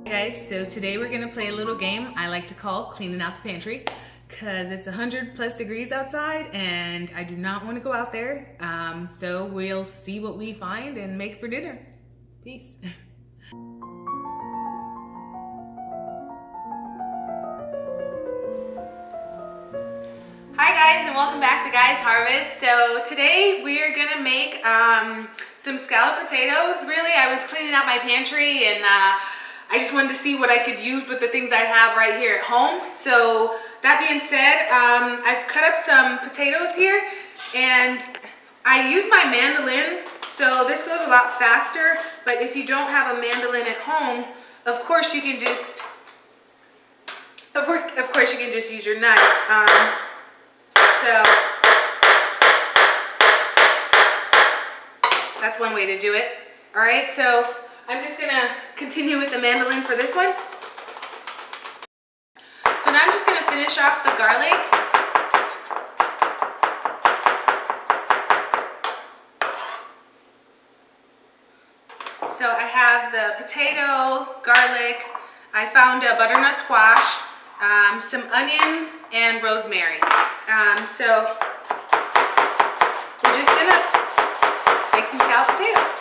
Hey guys, so today we're gonna play a little game I like to call cleaning out the pantry because it's 100+ degrees outside and I do not want to go out there. So we'll see what we find and make for dinner. Peace. Hi guys, and welcome back to Guys Harvest. So today we're gonna make some scalloped potatoes. Really, I was cleaning out my pantry and I just wanted to see what I could use with the things I have right here at home. So that being said, I've cut up some potatoes here and I use my mandolin, so this goes a lot faster. But if you don't have a mandolin at home, of course you can just use your knife. So that's one way to do it. All right, so I'm just gonna continue with the mandolin for this one. So now I'm just gonna finish off the garlic. So I have the potato, garlic, I found a butternut squash, some onions, and rosemary. So we're just gonna make some scalloped potatoes.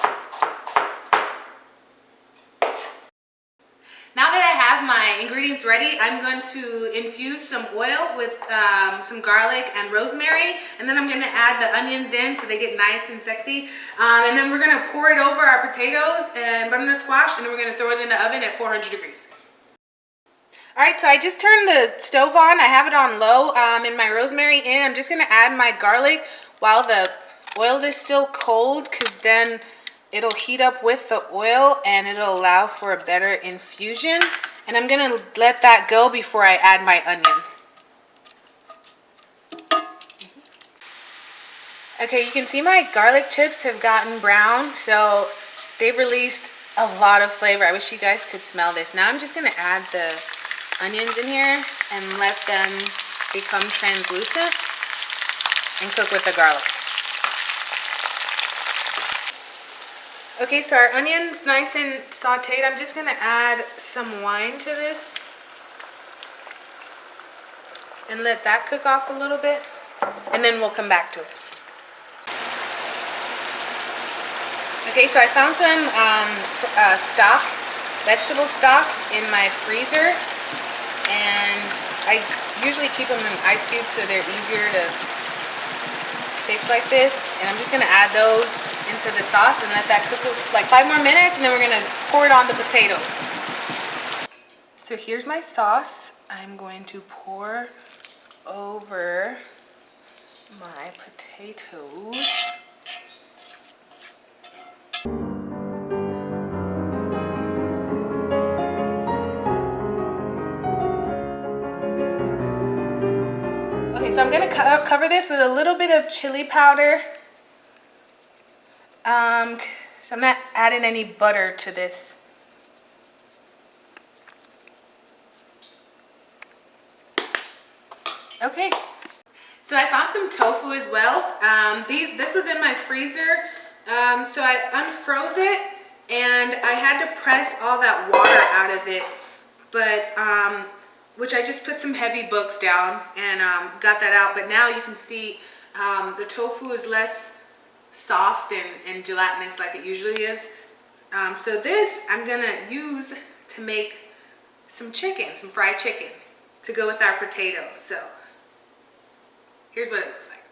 Now that I have my ingredients ready, I'm going to infuse some oil with some garlic and rosemary, and then I'm going to add the onions in so they get nice and sexy. And then we're going to pour it over our potatoes and butternut squash, and then we're going to throw it in the oven at 400 degrees. Alright, so I just turned the stove on. I have it on low, and my rosemary in. I'm just going to add my garlic while the oil is still cold, because then it'll heat up with the oil and it'll allow for a better infusion. And I'm going to let that go before I add my onion. Okay, you can see my garlic chips have gotten brown, so they've released a lot of flavor. I wish you guys could smell this. Now I'm just going to add the onions in here and let them become translucent and cook with the garlic. Okay, so our onion's nice and sauteed. I'm just gonna add some wine to this and let that cook off a little bit, and then we'll come back to it. Okay, so I found some stock, vegetable stock in my freezer, and I usually keep them in ice cubes so they're easier to fix like this. And I'm just gonna add those into the sauce and let that cook like 5 more minutes, and then we're gonna pour it on the potatoes. So here's my sauce. I'm going to pour over my potatoes. Okay, so I'm gonna cover this with a little bit of chili powder. So I'm not adding any butter to this. Okay, so I found some tofu as well. This was in my freezer, so I unfroze it, and I had to press all that water out of it, but which I just put some heavy books down and got that out. But now you can see the tofu is less soft and gelatinous like it usually is. So this I'm gonna use to make some chicken, some fried chicken to go with our potatoes. So here's what it looks like.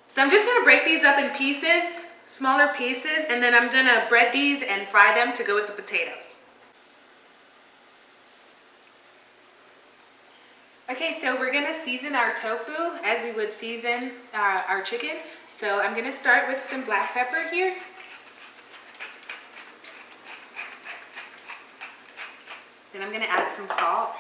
So I'm just gonna break these up in pieces, smaller pieces, and then I'm gonna bread these and fry them to go with the potatoes. Okay, so we're gonna season our tofu as we would season our chicken. So I'm gonna start with some black pepper here. Then I'm gonna add some salt.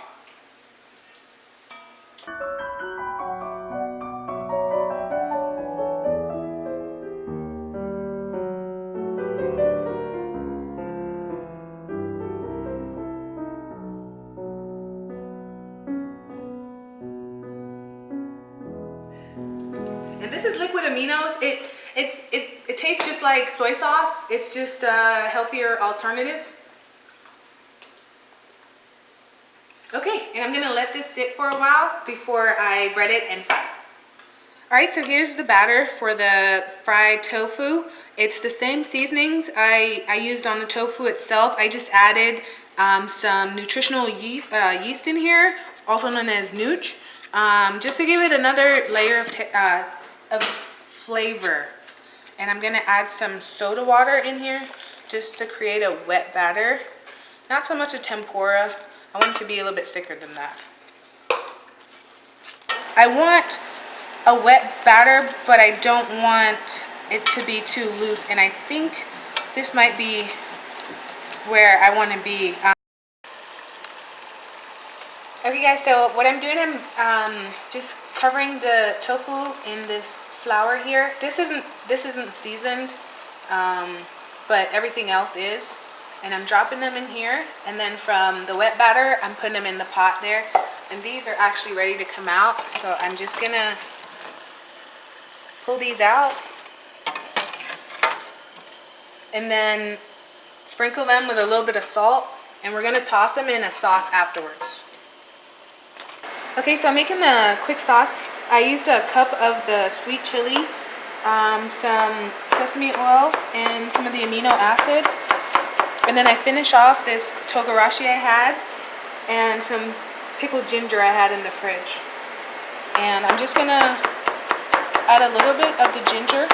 And this is liquid aminos. It tastes just like soy sauce. It's just a healthier alternative. Okay, and I'm gonna let this sit for a while before I bread it and fry. All right, so here's the batter for the fried tofu. It's the same seasonings I used on the tofu itself. I just added some nutritional yeast in here, also known as nooch, just to give it another layer of flavor. And I'm gonna add some soda water in here just to create a wet batter. Not so much a tempura. I want it to be a little bit thicker than that. I want a wet batter, but I don't want it to be too loose, and I think this might be where I want to be. Okay guys, so what I'm doing, I'm just covering the tofu in this flour here. This isn't seasoned, but everything else is. And I'm dropping them in here, and then from the wet batter, I'm putting them in the pot there. And these are actually ready to come out, so I'm just gonna pull these out and then sprinkle them with a little bit of salt, and we're gonna toss them in a sauce afterwards. Okay, so I'm making the quick sauce. I used a cup of the sweet chili, some sesame oil, and some of the amino acids. And then I finish off this togarashi I had and some pickled ginger I had in the fridge. And I'm just gonna add a little bit of the ginger.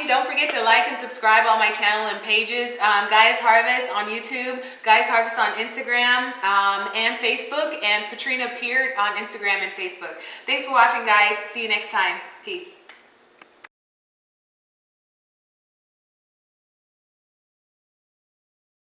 Don't forget to like and subscribe on my channel and pages. Guys Harvest on YouTube, Guys Harvest on Instagram and Facebook, and Katrina Peart on Instagram and Facebook. Thanks for watching, guys. See you next time. Peace.